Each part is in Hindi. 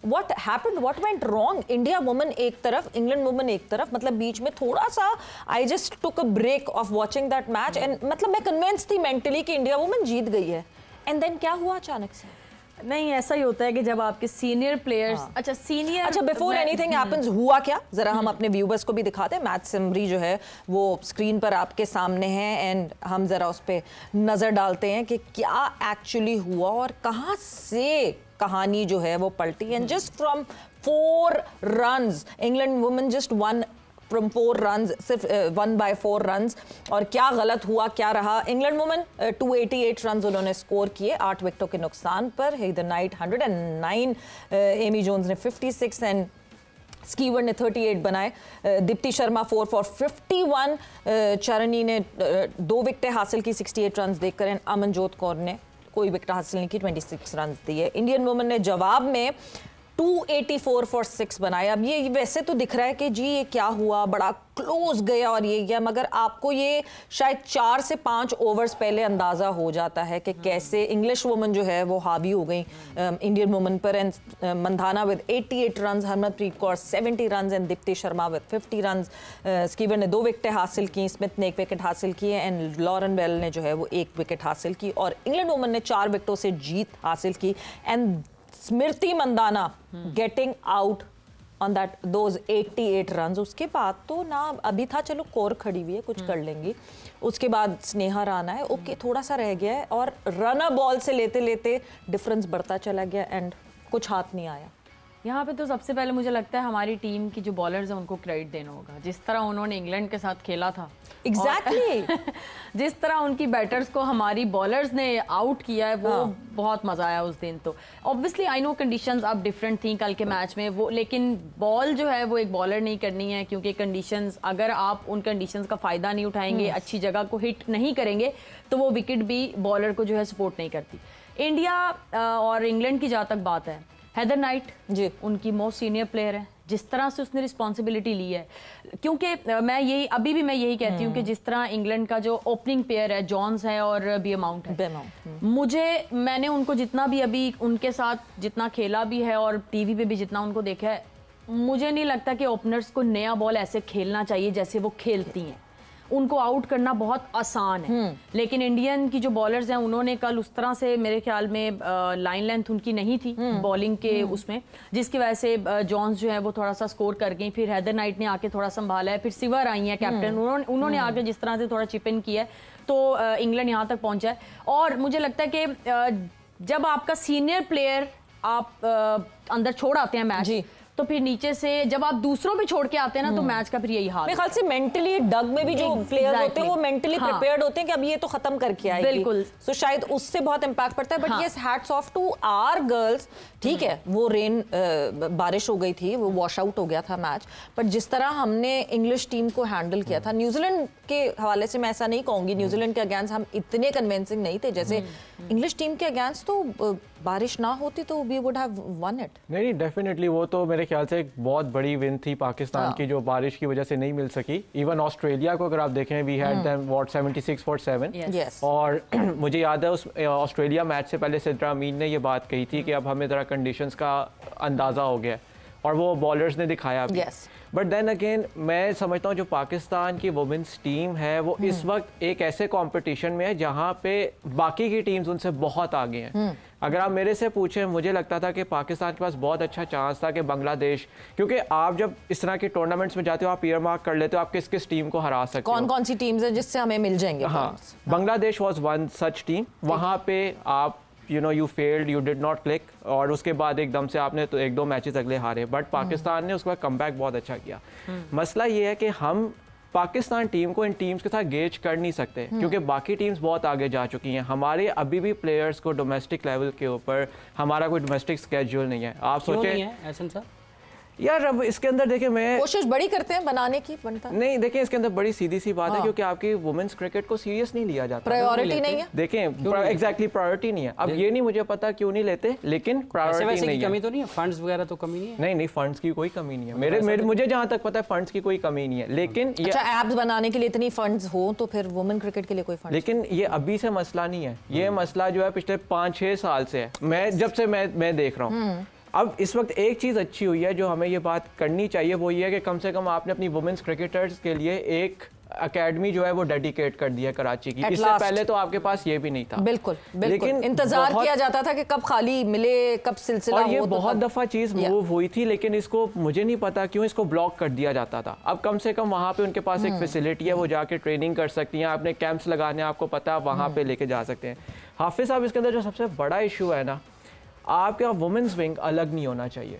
What happened, what went wrong? India woman एक तरफ, इंग्लैंड वुमन एक तरफ, मतलब बीच में थोड़ा सा I just took a break of watching that match and मतलब मैं कन्विंस थी मेंटली कि इंडिया वुमन जीत गई है, एंड देन क्या हुआ अचानक से? नहीं, ऐसा ही होता है कि जब आपके सीनियर प्लेयर्स अच्छा बिफोर एनीथिंग हैपेंस हुआ क्या, जरा हम अपने व्यूवर्स को भी दिखाते हैं। मैच समरी जो है वो स्क्रीन पर आपके सामने है एंड हम जरा उस पे नजर डालते हैं कि क्या एक्चुअली हुआ और कहां से कहानी जो है वो पलटी। And just from 4 runs England women just one from 4 runs, सिर्फ 1 by 4 runs। और क्या गलत हुआ, क्या रहा? इंग्लैंड वुमेन 288 रन्स उन्होंने स्कोर किए 8 विकेटों के नुकसान पर। हेदर नाइट 109, एमी जोन्स ने 56 एंड स्कीवर ने 38 बनाए। दीप्ति शर्मा 4 for 51, चरनी ने 2 विकेटें हासिल की 68 रन्स देकर एंड अमनजोत कौर ने कोई विकेट हासिल नहीं की, 26 रन्स दिए। इंडियन वुमेन ने जवाब में 284 for 6 बनाए। अब ये वैसे तो दिख रहा है कि जी ये क्या हुआ, बड़ा क्लोज गया और ये गया, मगर आपको ये शायद 4 से 5 ओवर्स पहले अंदाज़ा हो जाता है कि कैसे इंग्लिश वुमन जो है वो हावी हो गई इंडियन वुमन पर। And Mandhana with 88 runs, Harmanpreet Kaur 70 runs and Deepti Sharma with 50 runs. Skewer ने 2 विकेटें हासिल की, स्मिथ ने 1 विकेट हासिल की एंड लॉरेन बेल ने जो है वो 1 विकेट हासिल की और इंग्लैंड वुमन ने 4 विकेटों से जीत हासिल की। And Smriti Mandhana getting out on that those 88 runs. उसके बाद तो ना अभी था चलो कोर खड़ी हुई है कुछ कर लेंगी, उसके बाद स्नेहा राणा है ओके थोड़ा सा रह गया है और रनर बॉल से लेते लेते डिफरेंस बढ़ता चला गया एंड कुछ हाथ नहीं आया। यहाँ पे तो सबसे पहले मुझे लगता है हमारी टीम की जो बॉलर्स हैं उनको क्रेडिट देना होगा, जिस तरह उन्होंने इंग्लैंड के साथ खेला था। एग्जैक्टली जिस तरह उनकी बैटर्स को हमारी बॉलर्स ने आउट किया है वो बहुत मजा आया उस दिन। तो ऑब्वियसली आई नो कंडीशंस अब डिफरेंट थी कल के मैच में वो, लेकिन बॉल जो है वो एक बॉलर नहीं करनी है क्योंकि कंडीशंस, अगर आप उन कंडीशंस का फायदा नहीं उठाएंगे, अच्छी जगह को हिट नहीं करेंगे तो वो विकेट भी बॉलर को जो है सपोर्ट नहीं करती। इंडिया और इंग्लैंड की जहाँ तक बात है, हेदर नाइट जी उनकी मोस्ट सीनियर प्लेयर है, जिस तरह से उसने रिस्पॉन्सिबिलिटी ली है, क्योंकि मैं यही कहती हूँ कि जिस तरह इंग्लैंड का जो ओपनिंग पेयर है जॉन्स है और बेमाउंट है, मैंने उनको जितना भी अभी उनके साथ जितना खेला भी है और टीवी पे भी जितना उनको देखा है, मुझे नहीं लगता कि ओपनर्स को नया बॉल ऐसे खेलना चाहिए जैसे वो खेलती हैं। उनको आउट करना बहुत आसान है, लेकिन इंडियन की जो बॉलर्स हैं उन्होंने कल उस तरह से मेरे ख्याल में लाइन लेंथ उनकी नहीं थी बॉलिंग के उसमें, जिसकी वजह से जॉन्स जो है वो थोड़ा सा स्कोर कर गई। फिर हेदर नाइट ने आके थोड़ा संभाला है, फिर सिवर आई है कैप्टन, उन्होंने आके जिस तरह से थोड़ा चिप इन किया है तो इंग्लैंड यहाँ तक पहुंचा है। और मुझे लगता है कि जब आपका सीनियर प्लेयर आप अंदर छोड़ आते हैं मैच तो फिर नीचे से जब आप दूसरों पे छोड़ के आते हैं ना तो मैच का फिर यही हाल। मेरे ख्याल से मेंटली डग में भी जो प्लेयर्स होते हैं वो मेंटली प्रिपेयर्ड होते हैं कि अब ये तो खत्म करके आएगी, बिल्कुल, तो शायद उससे बहुत इंपैक्ट पड़ता है। But yes, hats off to our girls. ठीक है वो रेन बारिश हो गई थी, वो वॉश आउट हो गया था मैच, बट जिस तरह हमने इंग्लिश टीम को हैंडल किया था, न्यूजीलैंड के हवाले से मैं ऐसा नहीं कहूंगी न्यूजीलैंड के अगेंस्ट हम इतने कन्विंसिंग नहीं थे जैसे इंग्लिश टीम के अगेंस्ट, तो बारिश ना होती तो we would have won it. नहीं डेफिनेटली वो तो मेरे ख्याल से एक बहुत बड़ी विन थी पाकिस्तान की जो बारिश की वजह से नहीं मिल सकी। इवन ऑस्ट्रेलिया को अगर आप देखें we had them what 76 for 7 और मुझे याद है उस ऑस्ट्रेलिया मैच से पहले सिद्रा अमीन ने ये बात कही थी कि अब हमें ज़रा कंडीशंस का अंदाज़ा हो गया और वो बॉलर्स ने दिखाया भी। बट देन अगेन मैं समझता हूँ जो पाकिस्तान की वुमेन्स टीम है वो इस वक्त एक ऐसे कंपटीशन में है जहाँ पे बाकी की टीम्स उनसे बहुत आगे हैं। अगर आप मेरे से पूछें, मुझे लगता था कि पाकिस्तान के पास बहुत अच्छा चांस था कि बांग्लादेश, क्योंकि आप जब इस तरह के टूर्नामेंट्स में जाते हो आप ईयर मार्क कर लेते हो आप किस किस टीम को हरा सकते हो, कौन सी टीम्स है जिससे हमें मिल जाएंगे। हाँ, Bangladesh was one such team, वहाँ पे आप you failed, you did not click और उसके बाद एकदम से आपने तो 1-2 मैचेस अगले हारे। बट पाकिस्तान ने उसके बाद कमबैक बहुत अच्छा किया। मसला ये है कि हम पाकिस्तान टीम को इन टीम्स के साथ गेज कर नहीं सकते क्योंकि बाकी टीम्स बहुत आगे जा चुकी हैं। हमारे अभी भी प्लेयर्स को डोमेस्टिक लेवल के ऊपर हमारा कोई डोमेस्टिक स्केड्यूल नहीं है। आप सोचें यार, अब इसके अंदर देखिए मैं कोशिश बड़ी करते हैं बनाने की, बनता नहीं। देखिए इसके अंदर बड़ी सीधी सी बात है क्योंकि आपकी वुमेन्स क्रिकेट को सीरियस नहीं लिया जाता, प्रायोरिटी नहीं है। देखें एग्जैक्टली प्रायोरिटी नहीं है। अब ये नहीं मुझे पता क्यों नहीं लेते, लेकिन प्रायोरिटी नहीं है। कमी तो नहीं है, फंड्स वगैरह तो कमी नहीं है। नहीं फंड्स की कोई कमी नहीं है। मेरे मुझे जहाँ तक पता है फंड्स की कोई कमी नहीं है, लेकिन अच्छा एप्स बनाने के लिए इतनी फंड्स हो तो फिर वुमेन क्रिकेट के लिए कोई फंड, लेकिन ये अभी से मसला नहीं है। ये मसला जो है पिछले 5-6 साल से है। मैं जब से मैं देख रहा हूँ अब इस वक्त एक चीज़ अच्छी हुई है जो हमें ये बात करनी चाहिए, वो ये है कि कम से कम आपने अपनी वुमेन्स क्रिकेटर्स के लिए एक अकेडमी जो है वो डेडिकेट कर दिया कराची की। इससे पहले तो आपके पास ये भी नहीं था। बिल्कुल, लेकिन इंतजार किया जाता था कि कब खाली मिले, कब सिलसिला और ये बहुत दफा चीज मूव हुई थी, लेकिन इसको मुझे नहीं पता क्यों इसको ब्लॉक कर दिया जाता था। अब कम से कम वहाँ पे उनके पास एक फैसिलिटी है, वो जाके ट्रेनिंग कर सकती हैं, आपने कैंप्स लगाने आपको पता है, वहाँ पे लेके जा सकते हैं। हाफिज साहब, इसके अंदर जो सबसे बड़ा इशू है ना, आपका वुमेन्स विंग अलग नहीं होना चाहिए।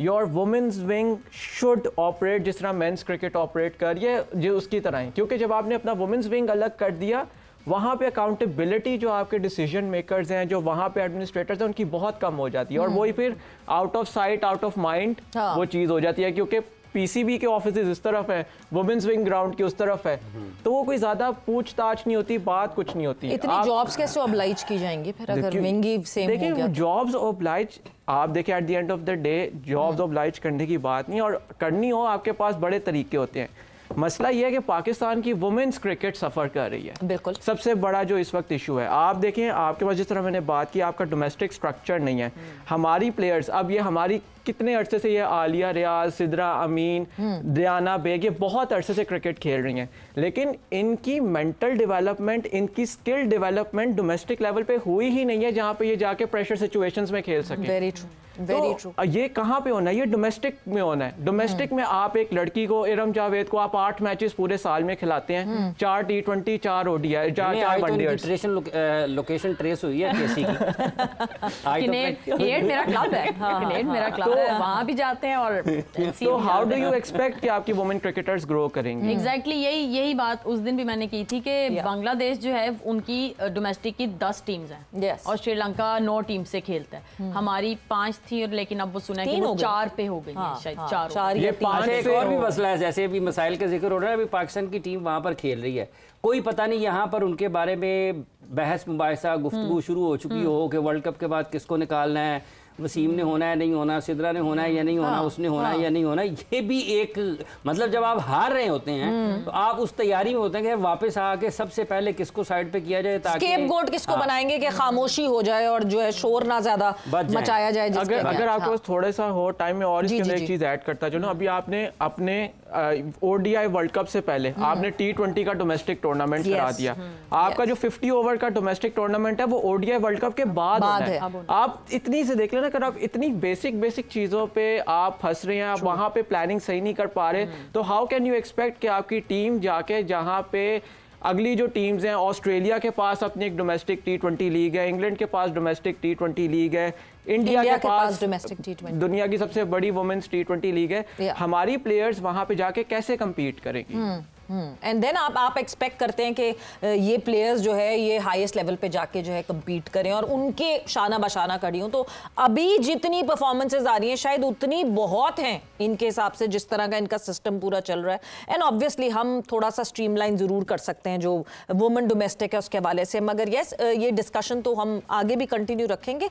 Your women's wing should operate जिस तरह मेंस क्रिकेट ऑपरेट करिए, जो उसकी तरह है, क्योंकि जब आपने अपना वुमेन्स विंग अलग कर दिया, वहाँ पे अकाउंटेबिलिटी जो आपके डिसीजन मेकर्स हैं, जो वहाँ पे एडमिनिस्ट्रेटर्स हैं, उनकी बहुत कम हो जाती है। और वही फिर out of sight out of mind वो चीज़ हो जाती है, क्योंकि पीसीबी के ऑफिसेज इस तरफ है, वुमेन्स विंग ग्राउंड की उस तरफ है, तो वो कोई ज्यादा पूछताछ नहीं होती, बात कुछ नहीं होती। इतनी जॉब्स कैसे ऑब्लाइज की जाएंगी फिर अगर विंग ही सेम हो गया? देखिए, जॉब्स ऑब्लाइज, आप देखिए at the end of the day jobs oblige करने की बात नहीं, और करनी हो आपके पास बड़े तरीके होते हैं। मसला यह है कि पाकिस्तान की वुमेन्स क्रिकेट सफ़र कर रही है। बिल्कुल, सबसे बड़ा जो इस वक्त इशू है, आप देखें आपके पास जिस तरह मैंने बात की, आपका डोमेस्टिक स्ट्रक्चर नहीं है। हमारी प्लेयर्स, अब ये हमारी कितने अरसे से ये आलिया रियाज, सिद्रा अमीन, दियाना बेग, ये बहुत अरसे से क्रिकेट खेल रही हैं, लेकिन इनकी मेंटल डेवलपमेंट, इनकी स्किल डेवलपमेंट डोमेस्टिक लेवल पे हुई ही नहीं है, जहाँ पे ये जाके प्रेशर सिचुएशंस में खेल सकें। Very true, very true. ये कहाँ पे होना है? ये डोमेस्टिक में होना है। डोमेस्टिक में आप एक लड़की को, इरम जावेद को आप 8 मैचेस पूरे साल में खिलाते हैं, 4 T20, 4 ODI, 4 one day. Location trace हुई है केसी की। मेरा क्लब है, मेरा क्लब है, वहाँ भी जाते हैं। और तो हाउ डू यू एक्सपेक्ट कि आपकी वुमेन क्रिकेटर्स ग्रो करेंगी? एग्जैक्टली यही बात उस दिन भी मैंने की थी कि बांग्लादेश जो है उनकी डोमेस्टिक की 10 टीम्स हैं और श्रीलंका 9 टीम से खेलता है। हमारी 5 थी, लेकिन अब वो सुना है कि वो 4 पे हो गई है, शायद 4। ये 5 एक और भी मसला है, जैसे अभी मसाइल का जिक्र हो रहा है, अभी पाकिस्तान की टीम वहाँ पर खेल रही है, कोई पता नहीं यहाँ पर उनके बारे में बहस मुबाहिसा गुफ्तगू शुरू हो चुकी हो कि वर्ल्ड कप के बाद किसको निकालना है, वसीम ने होना है नहीं होना, सिद्रा ने होना है या नहीं होना, उसने होना है या नहीं होना। ये भी एक मतलब जब आप हार रहे होते हैं तो आप उस तैयारी में होते हैं कि वापस आके सबसे पहले किसको साइड पे किया जाए, ताकि स्केपगोट किसको बनाएंगे कि खामोशी हो जाए और जो है शोर ना ज्यादा मचाया जाए। अगर आपके पास थोड़ा सा हो टाइम में और इसके अंदर एक चीज ऐड करता जो ना, अभी आपने अपने ODI वर्ल्ड कप से पहले आपने T20 का डोमेस्टिक टूर्नामेंट करा दिया। आपका जो 50 ओवर का डोमेस्टिक टूर्नामेंट है वो ODI वर्ल्ड कप के बाद होना है। आप इतनी से देख लेना, अगर आप इतनी बेसिक चीजों पे आप फंस रहे हैं, आप वहां पे प्लानिंग सही नहीं कर पा रहे, तो हाउ कैन यू एक्सपेक्ट कि आपकी टीम जाके जहां पे अगली जो टीम्स हैं, ऑस्ट्रेलिया के पास अपनी एक डोमेस्टिक T20 लीग है, इंग्लैंड के पास डोमेस्टिक T20 लीग है, इंडिया के पास डोमेस्टिक T20, दुनिया की सबसे बड़ी वुमेन्स T20 लीग है। हमारी प्लेयर्स वहां पे जाके कैसे compete करेंगी? एंड देन आप एक्सपेक्ट करते हैं कि ये प्लेयर्स जो है ये हाईएस्ट लेवल पे जाके जो है कम्पीट करें और उनके शाना बशाना खड़ी हों। तो अभी जितनी परफॉर्मेंसेज आ रही हैं शायद उतनी बहुत हैं इनके हिसाब से, जिस तरह का इनका सिस्टम पूरा चल रहा है। एंड ऑब्वियसली हम थोड़ा सा स्ट्रीमलाइन ज़रूर कर सकते हैं जो वुमेन डोमेस्टिक है उसके हवाले से, मगर यस ये डिस्कशन तो हम आगे भी कंटिन्यू रखेंगे।